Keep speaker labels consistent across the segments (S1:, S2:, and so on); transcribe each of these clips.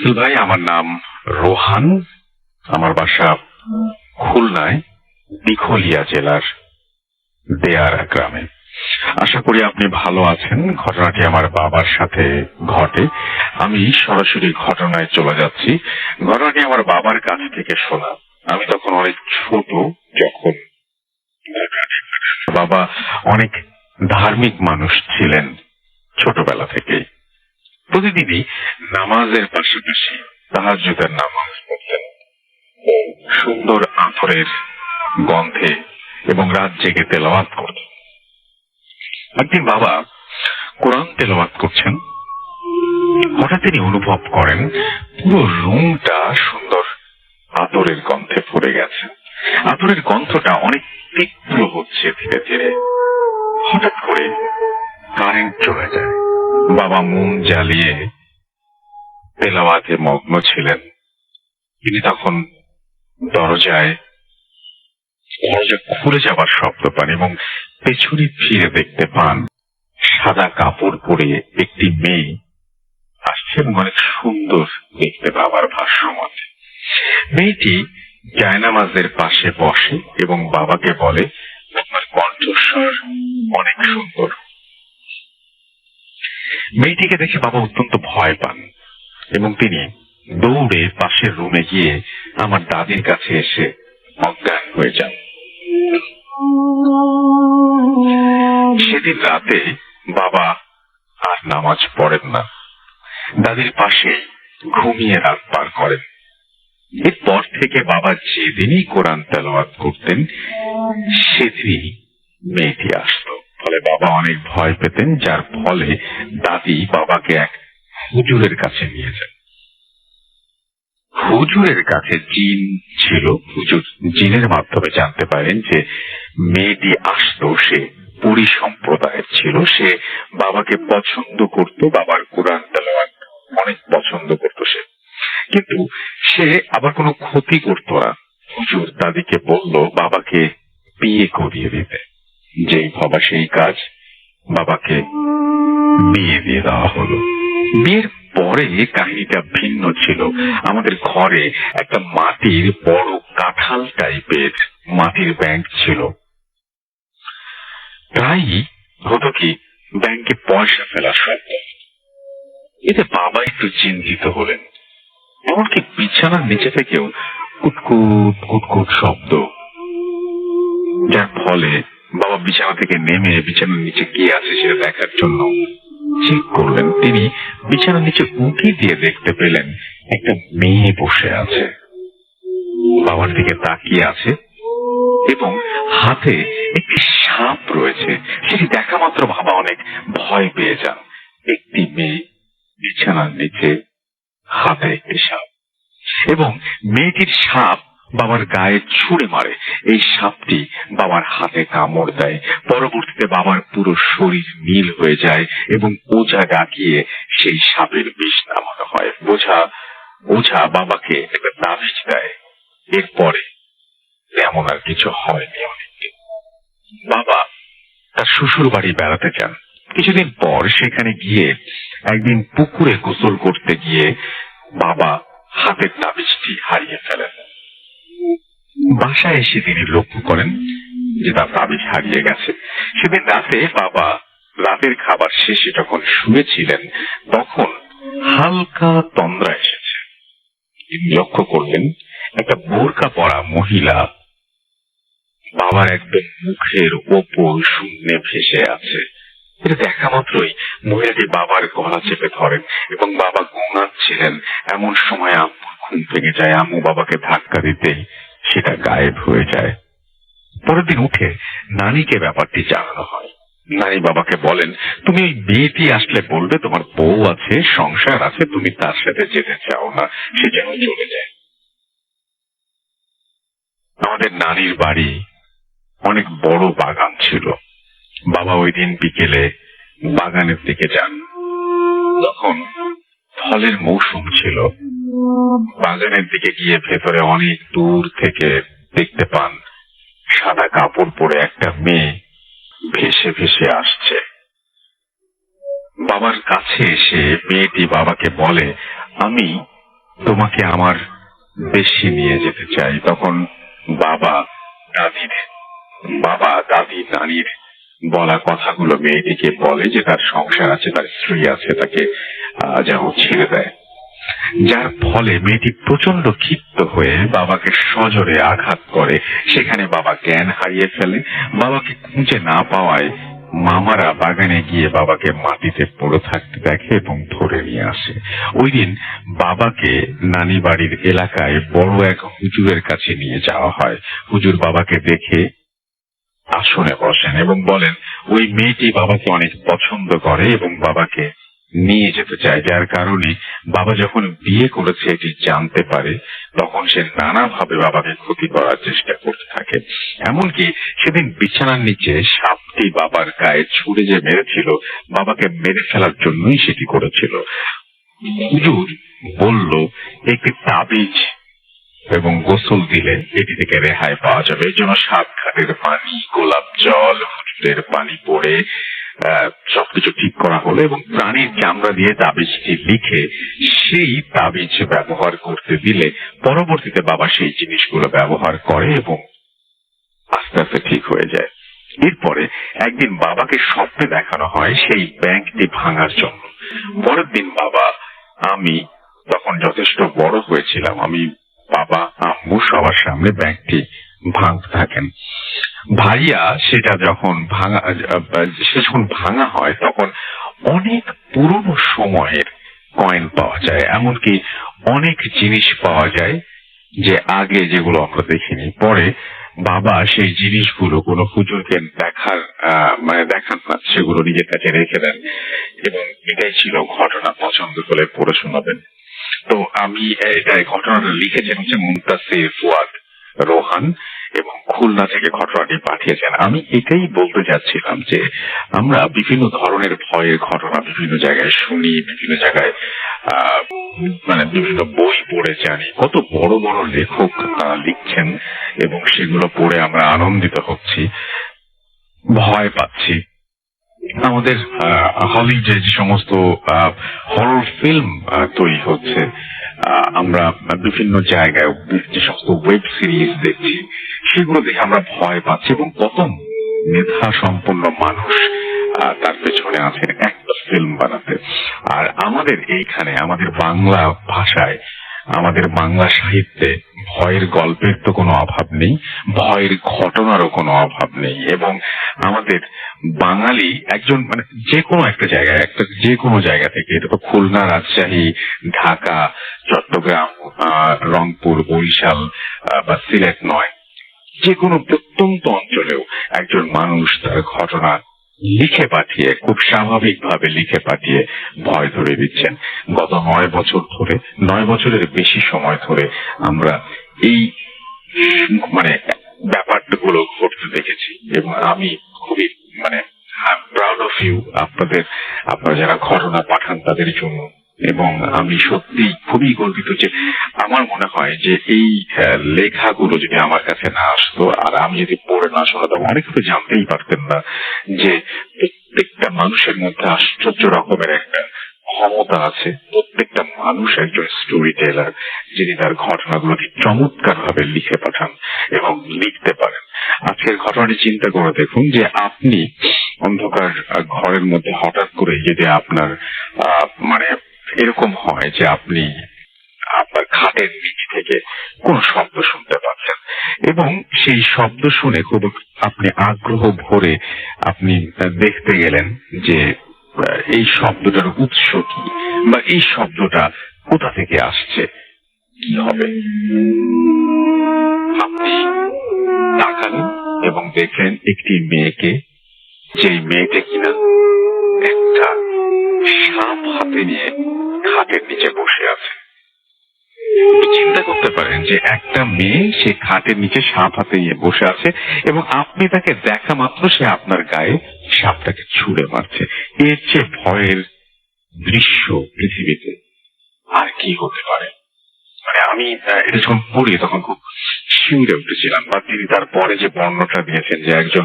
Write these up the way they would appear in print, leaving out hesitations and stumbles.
S1: Uncle ভাই, আমার নাম রোহান। আমার বাসা খুলনায় দিঘলিয়া জেলার দেয়ারা গ্রামে। আশা করি আপনি ভালো আছেন। ঘটনাটি আমার বাবার সাথে ঘটে। আমি সরাসরি ঘটনায় চলে যাচ্ছি। ঘটনাটি আমার বাবার কাছ থেকে শোনা। আমি তখন অনেক ছোট। যখন বাবা অনেক ধার্মিক মানুষ ছিলেন ছোটবেলা থেকেই। প্রতিদিনই নামাজের পাশাপাশি তাহাজ্জুদের নামাজ পড়তেন। সুন্দর আতরের গন্ধে এবং রাত জেগে তেলাওয়াত করতেন। একদিন বাবা কোরআন তেলাওয়াত করছেন। হঠাৎ তিনি অনুভব করেন পুরো রুমটা সুন্দর আতরের গন্ধে ভরে গেছে। আতরের গন্ধটা অনেক তীব্র হচ্ছে ধীরে ধীরে। হঠাৎ করে কারেন্ট চলে যায়। বাবা মোম জ্বালিয়ে তেলাওয়াতে মগ্ন ছিলেন। তিনি তখন দরজা খুলে যাবার শব্দ পান এবং পেছনে ফিরে দেখতে পান সাদা কাপড় পরে একটি মেয়ে আসছে এবং অনেক সুন্দর দেখতে বাবার ভাষ্যমতে। মেয়েটি জায়নামাজের পাশে বসে এবং বাবাকে বলে, আপনার কণ্ঠস্বর অনেক সুন্দর। মেয়েটিকে দেখে বাবা অত্যন্ত ভয় পান এবং তিনি দৌড়ে পাশের রুমে গিয়ে আমার দাদির কাছে এসে অজ্ঞান হয়ে যান। সেদিন রাতে বাবা আর নামাজ পড়েন না, দাদির পাশে ঘুমিয়ে রাত পার করেন। এরপর থেকে বাবা যেদিনই কোরআন তেলাওয়াত করতেন সেদিনই মেয়েটি আসতো। ফলে বাবা অনেক ভয় পেতেন, যার ফলে দাদি বাবাকে এক হুজুরের কাছে নিয়ে যান। হুজুরের কাছে জিন ছিল। হুজুর জিনের মাধ্যমে জানতে পারেন যে মেয়েটি আসতো সে পুরী সম্প্রদায়ের ছিল। সে বাবাকে পছন্দ করত, বাবার কোরআন তেলাওয়াত অনেক পছন্দ করত সে, কিন্তু সে আবার কোনো ক্ষতি করত না। হুজুর দাদিকে বলল বাবাকে বিয়ে করিয়ে দিতে। যেই ভাবা সেই কাজ, বাবাকে বিয়ে দিয়ে দেওয়া হলো। বিয়ের পরে কাহিনীটা ভিন্ন ছিল। আমাদের ঘরে একটা মাটির বড় কাঁঠাল টাইপের মাটির ব্যাংক ছিল। প্রায়ই হতো কি ব্যাংকে পয়সা ফেলা শব্দ। এতে বাবা একটু চিন্তিত হলেন। এমনকি বিছানার নিচে থেকেও কুটকুট কুটকুট শব্দ, যার ফলে বাবা বিছানা থেকে নেমে বিছানার নিচে কি আছে সেটা দেখার জন্য চেক করলেন। তিনি বিছানার নিচে উঁকি দিয়ে দেখতে পেলেন একটা মেয়ে বসে আছে, বাবার দিকে তাকিয়ে আছে এবং হাতে একটি সাপ রয়েছে। সেটি দেখা মাত্র বাবা অনেক ভয় পেয়ে যান। একটি মেয়ে বিছানার নিচে, হাতে একটি সাপ, এবং মেয়েটির সাপ বাবার গায়ে ছুঁড়ে মারে। এই সাপটি বাবার হাতে কামড় দেয়। পরবর্তীতে বাবার পুরো শরীর নীল হয়ে যায় এবং ওঝা ডাকিয়ে সেই সাপের বিষ নামানো হয়। ওঝা বাবাকে একটা তাবিজ দেয়। এরপরে তেমন আর কিছু হয়নি অনেকদিন। বাবা তার শ্বশুর বাড়ি বেড়াতে যান। কিছুদিন পর সেখানে গিয়ে একদিন পুকুরে গোসল করতে গিয়ে বাবা হাতের তাবিজটি হারিয়ে ফেলেন। বাসায় এসে তিনি লক্ষ্য করেন যে তার তাবিজ হারিয়ে গেছে। সেদিন রাতে বাবা রাতের খাবার শেষে যখন শুয়েছিলেন তখন হালকা তন্দ্রা এসেছে। তিনি লক্ষ্য করলেন একটা বোরকা পরা মহিলা বাবার একদম মুখের ওপর শূন্যে ভেসে আছে। এটা দেখা মাত্রই মহিলাটি বাবার গলা চেপে ধরেন এবং বাবা ঘুমাচ্ছিলেন। এমন সময় আম্মুর ঘুম ভেঙে যায়। আম্মু বাবাকে ধাক্কা দিতেই সেটা গায়েব হয়ে যায়। পরের দিন উঠে নানিকে ব্যাপারটি জানানো হয়। নানি বাবাকে বলেন, তুমি ওই মেয়েটি আসলে বলবে তোমার বউ আছে, সংসার আছে, তুমি তার সাথে যেতে চাও না, সে যেন চলে যায়। আমাদের নানির বাড়ি অনেক বড় বাগান ছিল। বাবা ওই দিন বিকেলে বাগানের দিকে যান। তখন ফলের মৌসুম ছিল। বাগানের দিকে গিয়ে ভেতরে অনেক দূর থেকে দেখতে পান সাদা কাপড় পরে একটা মেয়ে ভেসে ভেসে আসছে। বাবার কাছে এসে মেয়েটি বাবাকে বলে, আমি তোমাকে আমার দেশে নিয়ে যেতে চাই। তখন বাবা দাদি নানির বলা কথাগুলো মেয়েটিকে বলে যে তার সংসার আছে, তার স্ত্রী আছে, তাকে যেন ছেড়ে দেয়। যার ফলে মেয়েটি প্রচন্ড ক্ষিপ্ত হয়ে বাবাকে সজোরে আঘাত করে। সেখানে বাবা জ্ঞান হারিয়ে ফেলে। বাবাকে খুঁজে না পাওয়ায় মামারা বাগানে গিয়ে বাবাকে মাটিতে পড়ে থাকতে দেখে এবং ধরে নিয়ে আসে। ওই দিন বাবাকে নানি বাড়ির এলাকায় বড় এক হুজুরের কাছে নিয়ে যাওয়া হয়। হুজুর বাবাকে দেখে আসনে বসেন এবং বলেন ওই মেয়েটি বাবাকে অনেক পছন্দ করে এবং বাবাকে নিয়ে যেতে চায়। যার কারণে বাবা যখন বিয়ে করেছে এটি জানতে পারে, তখন সে নানাভাবে বাবাকে ক্ষতি করার চেষ্টা করতে থাকে। এমনকি সেদিন বিছানার নিচে সাপটি বাবার গায়ে ছুঁড়ে যে মেরেছিল, বাবাকে মেরে ফেলার জন্যই সেটি করেছিল। হুজুর বলল একটি তাবিজ এবং গোসল দিলে এটি থেকে রেহাই পাওয়া যাবে। এই জন্য 7 ঘাটের পানি, গোলাপ জল, হুজুরের পানি পড়ে সবকিছু ঠিক করা হলো এবং প্রাণীর চামড়া দিয়ে তাবিজটি লিখে সেই তাবিজ ব্যবহার করতে দিলে পরবর্তীতে বাবা সেই জিনিসগুলো ব্যবহার করে এবং আস্তে আস্তে ঠিক হয়ে যায়। এরপরে একদিন বাবাকে স্বপ্নে দেখানো হয় সেই ব্যাংকটি ভাঙার জন্য। পরের দিন বাবা, আমি তখন যথেষ্ট বড় হয়েছিলাম, আমি বাবা আম্মু সবার সামনে ব্যাংকটি ভাঙতে থাকেন। ভাইয়া সেটা যখন ভাঙা হয় তখন অনেক পুরনো সময়ের কয়েন পাওয়া যায়, এমনকি অনেক জিনিস পাওয়া যায় যে আগে যেগুলো আমরা দেখিনি। পরে বাবা সেই জিনিসগুলো কোনো হুজুরকে দেখান না, সেগুলো নিজের কাছে রেখে দেন এবং এটাই ছিল ঘটনা। পছন্দ করে পড়ে শোনাবেন। তো আমি ঘটনাটা লিখেছেন হচ্ছে মুনতাসির ফুয়াদ রোহান এবং খুলনা থেকে ঘটনাটি পাঠিয়েছেন। আমি এটাই বলতে যাচ্ছিলাম যে আমরা বিভিন্ন ধরনের ভয়ের ঘটনা বিভিন্ন জায়গায় শুনি, বিভিন্ন জায়গায় বিভিন্ন বই পড়ে জানি। কত বড় বড় লেখক লিখছেন এবং সেগুলো পড়ে আমরা আনন্দিত হচ্ছি, ভয় পাচ্ছি। আমাদের হলিউডে যে সমস্ত হরর ফিল্ম তৈরি হচ্ছে, আমরা বিভিন্ন জায়গায় যে সমস্ত ওয়েব সিরিজ দেখছি, সেগুলো দেখে আমরা ভয় পাচ্ছি এবং কত মেধা সম্পন্ন মানুষ তার পেছনে আছেন একটা ফিল্ম বানাতে। আর আমাদের এইখানে আমাদের বাংলা ভাষায়, আমাদের বাংলা সাহিত্যে ভয়ের গল্পের তো কোনো অভাব নেই, ভয়ের ঘটনারও কোনো অভাব নেই। এবং আমাদের বাঙালি একজন যে কোনো একটা জায়গায়, যে কোনো জায়গা থেকে, এটা তো খুলনা, রাজশাহী, ঢাকা, চট্টগ্রাম, রংপুর, বরিশাল বা সিলেট নয়, যে কোনো প্রত্যন্ত অঞ্চলেও একজন মানুষ তার ঘটনা লিখে পাঠিয়ে, খুব স্বাভাবিকভাবে লিখে পাঠিয়ে ভয় ধরে দিচ্ছেন। গত 9 বছর ধরে, 9 বছরের বেশি সময় ধরে আমরা এই ব্যাপারগুলো ঘটতে দেখেছি এবং আমি খুবই প্রাউড অফ ইউ আপনারা যারা ঘটনা পাঠান তাদের জন্য। এবং আমি সত্যি খুবই গর্বিত যে আমার মনে হয় যে এই লেখাগুলো যদি আমার কাছে না আসতো আর আমি যদি পড়ে না শোনাতাম, অনেকে তো জানতেই পারতেন না যে প্রত্যেকটা মানুষের মধ্যে আশ্চর্য রকমের একটা ক্ষমতা আছে। প্রত্যেকটা মানুষ একজন স্টোরি টেলার, যিনি তার ঘটনাগুলোকে চমৎকার ভাবে লিখে পাঠান এবং লিখতে পারেন। আজকের ঘটনাটি চিন্তা করে দেখুন যে আপনি অন্ধকার ঘরের মধ্যে হঠাৎ করে যদি আপনার এরকম হয় যে আপনি আপনার খাটের নিচ থেকে কোন শব্দ শুনতে পাচ্ছেন এবং সেই শব্দ শুনে খুব আপনি আগ্রহ ভরে আপনি দেখতে গেলেন যে এই শব্দটার উৎস কি বা এই শব্দটা কোথা থেকে আসছে, কি হবে? আপনি তাকালেন এবং দেখলেন একটি মেয়েকে, যেই মেয়েটা কিনা একটা সাপ হাতে নিয়ে খাটের নিচে বসে আছে। চিন্তা করতে পারেন যে একটা মেয়ে সে খাটের নিচে সাপ হাতে নিয়ে বসে আছে এবং আপনি তাকে দেখা মাত্র সে আপনার গায়ে সাপটাকে ছুঁড়ে মারছে। এর চেয়ে ভয়ের দৃশ্য পৃথিবীতে আর কি হতে পারে? আমি এটা যখন পড়ি তখন খুব শিউরে উঠেছিলাম। বা তিনি তারপরে যে বর্ণটা দিয়েছেন যে একজন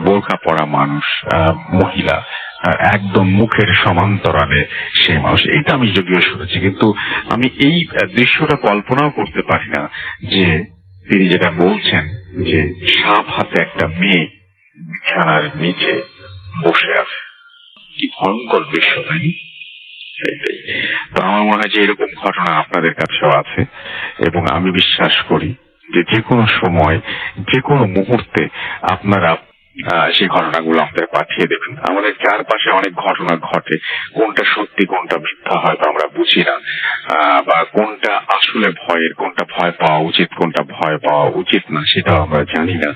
S1: বোরখা পরা মানুষ, মহিলা, একদম মুখের সমান্তরালে সেই মানুষ। এটা আমি যদিও শুনেছি, কিন্তু আমি এই দৃশ্যটা কল্পনাও করতে পারি না যে তিনি যেটা বলছেন যে সাপ হাতে একটা মেয়ে বিছানার নিচে বসে আছে। কি ভয়ঙ্কর দৃশ্য, তাই? সেটাই। তো আমার মনে হয় যে এরকম ঘটনা আপনাদের কাছেও আছে, এবং আমি বিশ্বাস করি যে যে কোনো সময় যে কোনো মুহূর্তে আপনারা সেই ঘটনাগুলো আমাদের পাঠিয়ে দেবেন। আমাদের চারপাশে অনেক ঘটনা ঘটে, কোনটা সত্যি কোনটা মিথ্যা হয়তো আমরা বুঝি না, বা কোনটা আসলে ভয়ের, কোনটা ভয় পাওয়া উচিত কোনটা ভয় পাওয়া উচিত না সেটাও আমরা জানি না।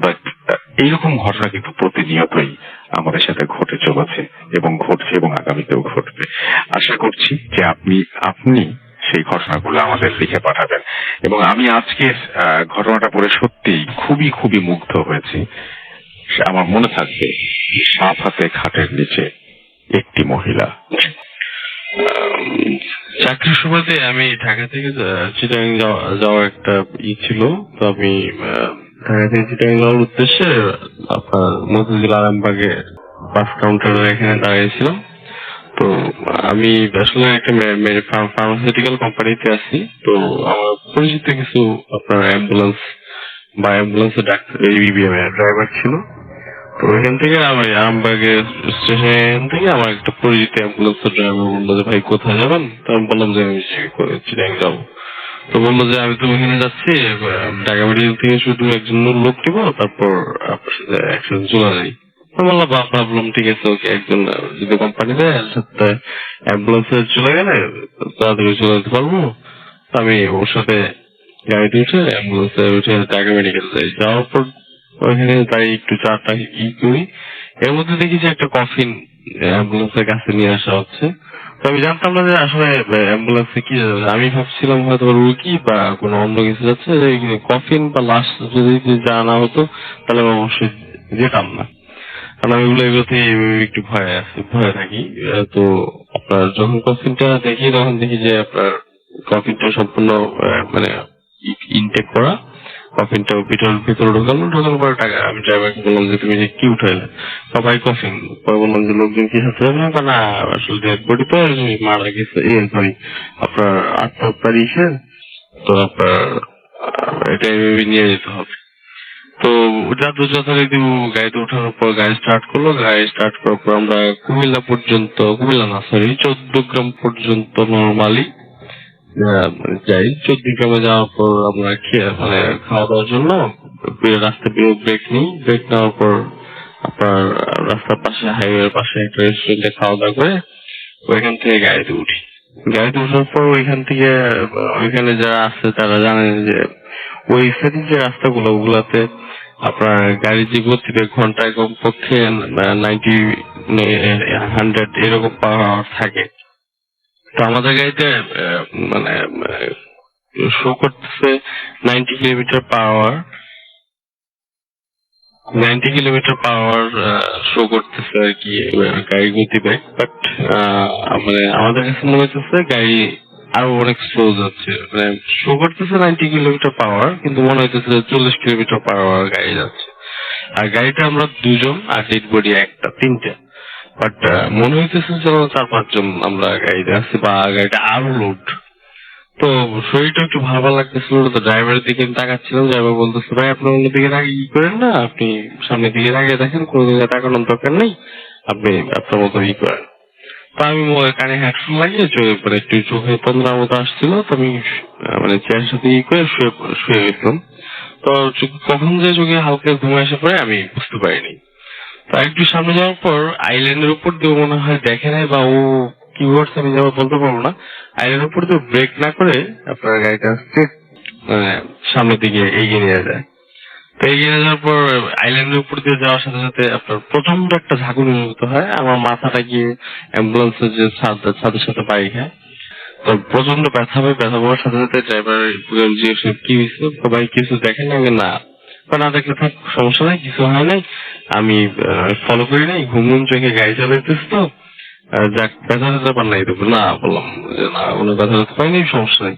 S1: বাট এইরকম ঘটনা কিন্তু প্রতিনিয়তই আমাদের সাথে ঘটে চলেছে এবং ঘটছে এবং আগামীতেও ঘটবে। আশা করছি যে আপনি সেই ঘটনাগুলো আমাদের লিখে পাঠাবেন। এবং আমি আজকে ঘটনাটা পড়ে সত্যি খুবই খুবই মুগ্ধ হয়েছি। আমার মনে থাকবে সাপ হাতে খাটের নিচে একটি মহিলা।
S2: চাকরির সুবাদে আমি ঢাকা থেকে চিটাগাং যাওয়ার একটা ছিল। তো আমি ঢাকা থেকে চিটাগাং যাওয়ার উদ্দেশ্যে আপনার মতিঝিল আরামবাগে বাস কাউন্টারের এখানে দাঁড়িয়েছিলাম। তো আমি আসলে একটা ফার্মাসিউটিক্যাল কোম্পানিতে আছি। তো আমার পরিচিত কিছু আপনার অ্যাম্বুলেন্সের ডাক্তার ড্রাইভার ছিল। তো ওইখান থেকে আমি আরামবাগের স্টেশন থেকে আমার একটা পরিচিত অ্যাম্বুলেন্সের ড্রাইভার বললো যে ভাই কোথায় যাবেন? তো আমি বললাম যে আমি চিটাগাং যাবো। তো বললো যে আমি তো ওখানে যাচ্ছি, ঢাকা মেডিকেল থেকে শুধু একজন লোক নিব, তারপর আপনার সাথে একসাথে চলে যাই। বললাম ভাবলাম ঠিক আছে, ওকে একজন যদি কোম্পানি দেয় সাথে অ্যাম্বুলেন্সে চলে গেলে তাড়াতাড়ি চলে যেতে পারবো। আমি ওর সাথে গাড়িতে উঠে অ্যাম্বুলেন্সে উঠে ঢাকা মেডিকেল যাই। যাওয়ার পর ওইখানে তাই একটু চাটা করি, এর মধ্যে দেখি যে একটা কফিন অ্যাম্বুলেন্সের কাছে নিয়ে আসা হচ্ছে। তো আমি জানতাম না যে আসলে অ্যাম্বুলেন্সে কি যাবে। আমি ভাবছিলাম হয়তো রুগী বা কোনো অন্য কিছু যাচ্ছে, কফিন বা লাশ যদি জানা হতো তাহলে আমি অবশ্যই যেতাম না, কারণ আমি এগুলোতে একটু ভয়ে থাকি। তো আপনার যখন কফিনটা দেখি তখন দেখি যে আপনার কফিনটা সম্পূর্ণ মানে ইনটেক করা। কফিনটা ভিতরে ঢোকানোর পরে টাকা আমি ড্রাইভারকে বললাম যে তুমি যে কি উঠাইলে? সবাই কফিন। পরে বললাম যে লোকজন কি সাথে না, আসলে ডেড বডি তো মারা গেছে, সরি আপনার আত্মহত্যার ইসে, তো আপনার এটা নিয়ে যেতে হবে। তো যথারীতি গাড়িতে ওঠানোর পর গাড়ি স্টার্ট করলো। গাড়ি স্টার্ট করার পর আমরা কুমিল্লা না সরি 14 গ্রাম পর্যন্ত নরমালি যাই। 14 গ্রামে যাওয়ার পর আমরা খাওয়া দাওয়ার জন্য রাস্তায় ব্রেক নিই। ব্রেক নেওয়ার পর আপনার রাস্তার পাশে হাইওয়ের পাশে একটা রেস্টুরেন্টে খাওয়া দাওয়া করে ওইখান থেকে গাড়িতে উঠি। গাড়িতে ওঠার পর ওইখানে যারা আছে তারা জানেন যে ওই সাইডের যে রাস্তাগুলো ওগুলাতে আপনার গাড়ি যে গতিতে ঘন্টায় কমপক্ষে 100 এরকম পাওয়ার থাকে। তো আমাদের গাড়িতে মানে শো করতেছে 90 কিলোমিটার পাওয়ার শো করতেছে আর কি গাড়ি গতিবেগ। বাট মানে আমাদের কাছে মনে হচ্ছে গাড়ি আরো অনেক স্লো যাচ্ছে, মানে শো করতেছে 90 কিলোমিটার পাওয়ার, কিন্তু মনে হইতেছে 40 কিলোমিটার পাওয়ার গাড়ি যাচ্ছে। আর গাড়িটা আমরা দুজন আর ডেড বডি একটা, তিনটা। বাট মনে হইতেছে যেন 4-5 জন আমরা গাড়িতে আছি, বা গাড়িটা আরো লোড। তো শরীরটা একটু ভালো লাগতেছিল। তো ড্রাইভারের দিকে তাকাচ্ছিলাম, ড্রাইভার বলতেছে ভাই আপনি অন্য দিকে তাকিয়ে কি করেন না, আপনি সামনের দিকে তাকিয়ে দেখেন, কোনো দিকে তাকানোর দরকার নেই, আপনি আপনার মতো করেন। তো আমি কানে হেডফোন লাগিয়ে মানে একটু চোখে তন্দ্রার মতো আসছিল। তো আমি মানে চেয়ারের সাথে করে শুয়ে গেছিলাম। তো কখন যে চোখে হালকা ঘুমে আসে পরে আমি বুঝতে পারিনি। তো একটু সামনে যাওয়ার পর আইল্যান্ডের উপর দিয়ে মনে হয় দেখে নাই, বা ও কি করছে আমি যাওয়া বলতে পারবো না। আইল্যান্ডের উপর দিয়ে ব্রেক না করে আপনার গাড়িটা স্ট্রেট মানে সামনের দিকে এগিয়ে নিয়ে যায়। তো এগিয়ে নিয়ে যাওয়ার পর আইল্যান্ডের উপর দিয়ে যাওয়ার সাথে সাথে আপনার প্রচন্ড একটা ঝাঁকুনি অনুভূত হয়। আমার মাথাটা গিয়ে অ্যাম্বুলেন্সের যে ছাদের সাথে পাই খায়। তো প্রচন্ড ব্যথা পাওয়ার সাথে সাথে ড্রাইভার জিজ্ঞেস কি হয়েছে, সবাই কিছু দেখেন না, না দেখলে থাক সমস্যা নাই, কিছু হয় নাই, আমি ফলো করি নাই, ঘুম চোখে গাড়ি চালাইতেছি, তো যাক ব্যথা ব্যাপার নাই দেবো না। বললাম যে না কোনো ব্যথা পাইনি, সমস্যা নেই।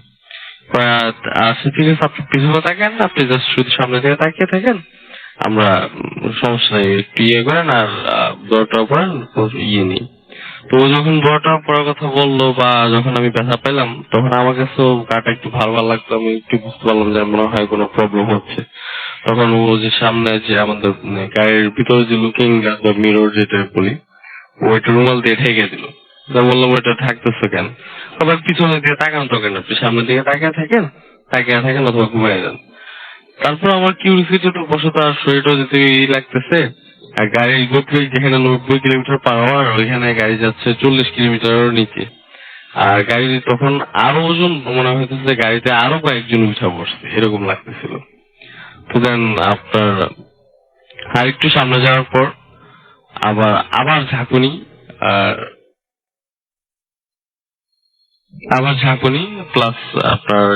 S2: আচ্ছা ঠিক আছে, আপনি পিছনে তাকান, আপনি জাস্ট শুধু সামনে থেকে তাকিয়ে থাকেন, আমরা সমস্যা নেই, একটু ইয়ে করেন আর দরটা করেন, ইয়ে নেই। তো ও যখন দরটা পড়ার কথা বললো বা যখন আমি ব্যথা পেলাম, তখন আমার কাছেও গাটা একটু ভালো ভালো লাগতো। আমি একটু বুঝতে পারলাম যে মনে হয় কোনো প্রবলেম হচ্ছে। তখন ও যে সামনে যে আমাদের গাড়ির ভিতরে যে লুকিং গ্লাস বা মিরর যেটা বলি, ওইটা রুমাল দিয়ে ঢেকে দিল। বললাম ওইটা থাকতেছে কেন? আবার পিছনের দিকে তাকান থাকেন, আপনি সামনের দিকে তাকিয়ে থাকেন অথবা ঘুমাই যান। তারপর আমার কিউরিসিটি তো বসত, আর শরীরটা যেতে লাগতেছে, আর গাড়ির গতি যেখানে 90 কিলোমিটার/আওয়ার, ওইখানে গাড়ি যাচ্ছে 40 কিলোমিটারের নিচে। আর গাড়ি তখন আরো ওজন মনে হইতেছে, গাড়িতে আরো কয়েকজন উঠা বসছে এরকম লাগতেছিল। তো দেন আপনার আর একটু সামনে যাওয়ার পর আবার ঝাঁকুনি, আর আবার ঝাঁকুনি প্লাস আপনার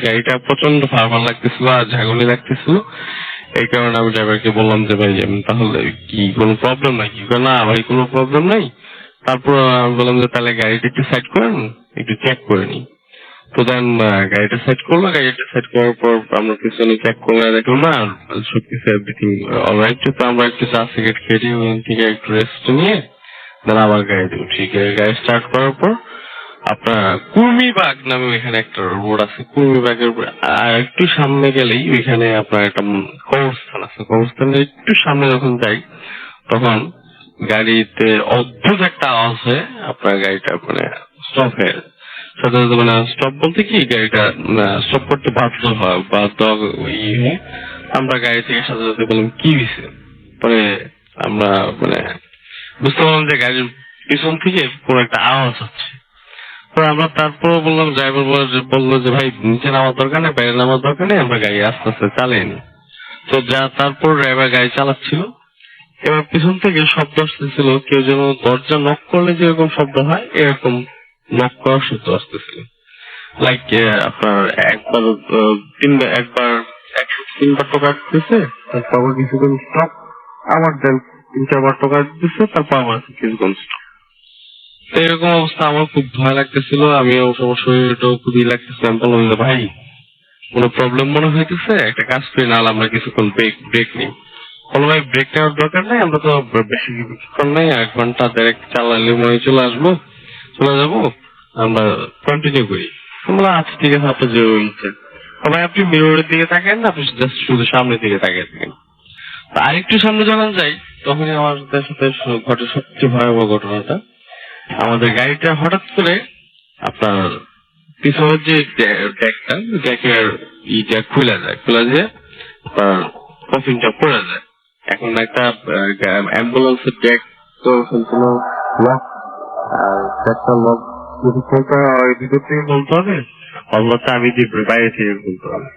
S2: গাড়িটা প্রচন্ড ফারফার লাগতেছিল আর ঝাঁকুনি লাগতেছিল। এই কারণে আমি ড্রাইভারকে বললাম যে ভাই তাহলে কি কোনো প্রবলেম নাকি? না ভাই কোনো প্রবলেম নাই। তারপর আমি বললাম যে তাহলে গাড়িটা একটু সাইড করেন, একটু চেক করে নি। তো দেন গাড়িটা সাইড করলো, গাড়িটা সাইড করার পর আমরা পিছনে চেক করলে দেখলাম না সবকিছু এভরিথিং অলরাইট। তো আমরা একটু চা সিগারেট খেয়ে ওখান থেকে একটু রেস্ট নিয়ে দেন আবার গাড়িতে উঠি। গাড়ি স্টার্ট করার পর আপনার কুর্মিবাগ নামে ওইখানে একটা রোড আছে, কুর্মিবাগের আর একটু সামনে গেলেই ওইখানে আপনার একটা কবরস্থান আছে। কবরস্থানের একটু সামনে যখন যাই তখন গাড়িতে অদ্ভুত একটা আওয়াজ হয়ে আপনার গাড়িটা মানে স্টপ হয়ে যায়। সাথে সাথে মানে স্টপ বলতে কি, গাড়িটা স্টপ করতে বাধ্য হয়ে আমরা গাড়ি থেকে সাথে সাথে বললাম কি হয়েছে। পরে আমরা মানে বুঝতে পারলাম যে গাড়ির পিছন থেকে কোন একটা আওয়াজ হচ্ছে। আমরা তারপর বললাম, ড্রাইভার বললো যে ভাই নিচে নামার দরকার নেই, বাইরে নামার দরকার নেই, আমরা গাড়ি আস্তে আস্তে চালিয়ে নি। তো তারপর ড্রাইভার গাড়ি চালাচ্ছিল। এবার পিছন থেকে শব্দ আসতেছিল, কেউ যেন দরজা নক করলে যেরকম শব্দ হয় এরকম নক করার শব্দ আসতেছিল। লাইক আপনার একবার 103বার টোকা দিতেছে, তারপর কিছুক্ষণ স্টপ, আবার দেন 3-4বার টোকা দিতেছে, তারপর আবার কিছুক্ষণ স্টপ। এরকম অবস্থা আমার খুব ভয় লাগতেছিল। আমি আমার শরীরটাও খুবই লাগতেছে। আমি বললাম যে ভাই কোনো প্রবলেম মনে হইতেছে, একটা কাজ করি, নাহলে আমরা কিছুক্ষণ ব্রেক নিই। বলো ভাই ব্রেক নেওয়ার দরকার নেই, আমরা তো বেশি কিছুক্ষণ নেই, 1 ঘন্টা ডাইরেক্ট চালালে মনে চলে যাবো, আমরা কন্টিনিউ করি। বললাম আচ্ছা ঠিক আছে, আপনার যে ইচ্ছা। ভাই আপনি মিররের দিকে তাকান না, আপনি জাস্ট শুধু সামনের দিকে তাকিয়ে থাকেন। আরেকটু সামনে যখন যাই তখনই আমাদের সাথে ঘটে সবচেয়ে ভয়াবহ ঘটনাটা। আমাদের গাড়িটা হঠাৎ করে আপনার পিছনের যে ডেকের ইটা খুলে যায় আপনার কফিনটা পড়ে যায়। এখন একটা অ্যাম্বুলেন্সের ডেক তো সম্পূর্ণ লক, আর একটা লক যদি খুলতে হয় ভিতর থেকে খুলতে হবে, অথবা চাবি দিয়ে বাইরে থেকে খুলতে হবে।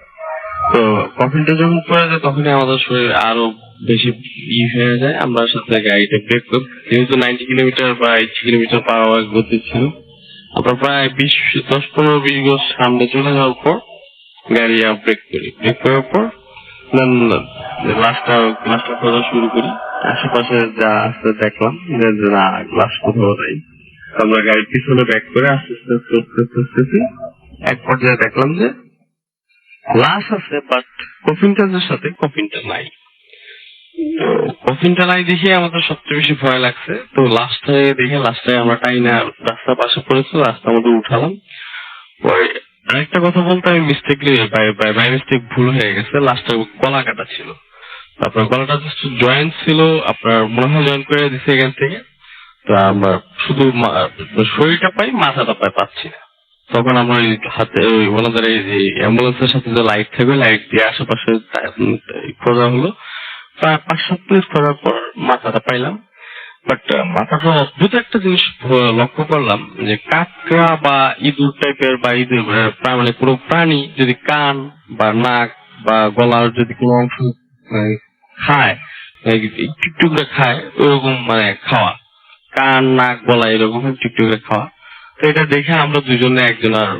S2: তো কফিনটা যখন পড়ে যায় তখনই আমাদের শরীর আরো বেশি হয়ে যায়। আমরা সাথে গাড়িটা ব্রেক করি, যেহেতু 90 কিলোমিটার বা 80 কিলোমিটার/আওয়ার গতি ছিল। আমরা প্রায় 10-15-20 গজ সামনে চলে যাওয়ার পর গাড়ি ব্রেক করার পর গ্লাসটা খোঁজা শুরু করি। আশেপাশে যা আছে দেখলাম যে না, গ্লাস কোথাও নাই। আমরা গাড়ির পিছনে ব্যাক করে আস্তে আস্তে এক পর্যায়ে দেখলাম যে গ্লাস আছে, বাট কফিনটার সাথে কফিনটা নাই। তো কফিনটা নাই দেখে আমাদের সবচেয়ে বেশি ভয় লাগছে। তো লাস্টে আমরা টাইনা রাস্তার পাশে পড়েছিল, রাস্তার মধ্যে উঠালাম। আরেকটা কথা বলতে আমি বাই মিস্টেক ভুল হয়ে গেছে, লাস্টে গলা কাটা ছিল। আপনার গলাটা জাস্ট জয়েন্ট ছিল, আপনার মনে হয় জয়েন্ট করে দিচ্ছে এখান থেকে। তো আমরা শুধু শরীরটা পাই, মাথাটা পাচ্ছি না। তখন আমরা হাতে ওনাদের এই অ্যাম্বুলেন্সের সাথে যে লাইট থাকবে, লাইট দিয়ে আশেপাশে খোঁজা হলো। প্রায় 5-7 মিনিট খোঁজার পর মাথাটা পাইলাম। বাট মাথাটা অদ্ভুত একটা জিনিস লক্ষ্য করলাম, যে কাকড়া বা ইঁদুর টাইপের বা ইঁদুর মানে কোনো প্রাণী যদি কান বা নাক বা গলার যদি কোনো অংশ খায়, একটু করে খায়, ওরকম মানে খাওয়া, কান নাক গলা এরকম একটু করে খাওয়া। তো এটা দেখে আমরা দুজনে একজন আর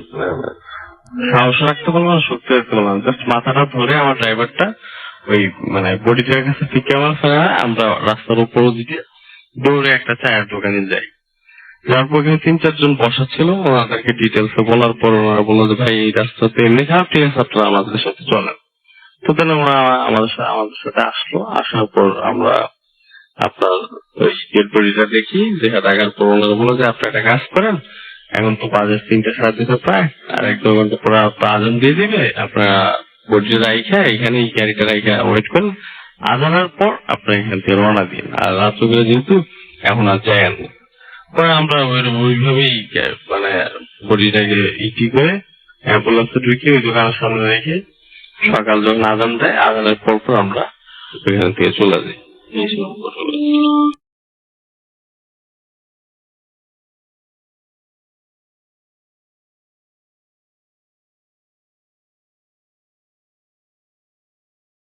S2: সাহস রাখতে পারলাম না, শক্তি রাখতে পারলাম। জাস্ট মাথাটা ধরে আমার ড্রাইভারটা ওই মানে বডিটার কাছে ফিকে আমার ফেলে আমরা রাস্তার উপর দিকে দৌড়ে একটা চায়ের দোকানে যাই। যার পর এখানে 3-4 জন বসা ছিল, ওনাদেরকে ডিটেলস বলার পর ওনারা বললো যে ভাই এই রাস্তাতে এমনি খারাপ, ঠিক আছে আপনারা আমাদের সাথে চলেন। তো তাহলে ওরা আমাদের সাথে আসলো, আসার পর আমরা আপনার ওই ডেড বডিটা দেখি, দেখা দেখার পর ওনারা বললো যে আপনি একটা কাজ করেন, এখন তো বাজে 3:30 প্রায়, আর 1-2 ঘন্টা পরে আপনার আজান দিয়ে দিবে, আপনার বডি রাইখা এখানে এই গাড়িটা রাইখা ওয়েট করেন, আজানের পর আপনার এখান থেকে রওনা দিন। আর রাত্রে যেহেতু এখন আর যাই না, পরে আমরা ওইভাবেই মানে বডিটাকে ইটি করে অ্যাম্বুলেন্সে ঢুকে ওই দোকানের সামনে রেখে সকাল যখন আজান দেয়, আজানের পর আমরা ওইখান থেকে চলে যাই। এই ছিল ঘটনা।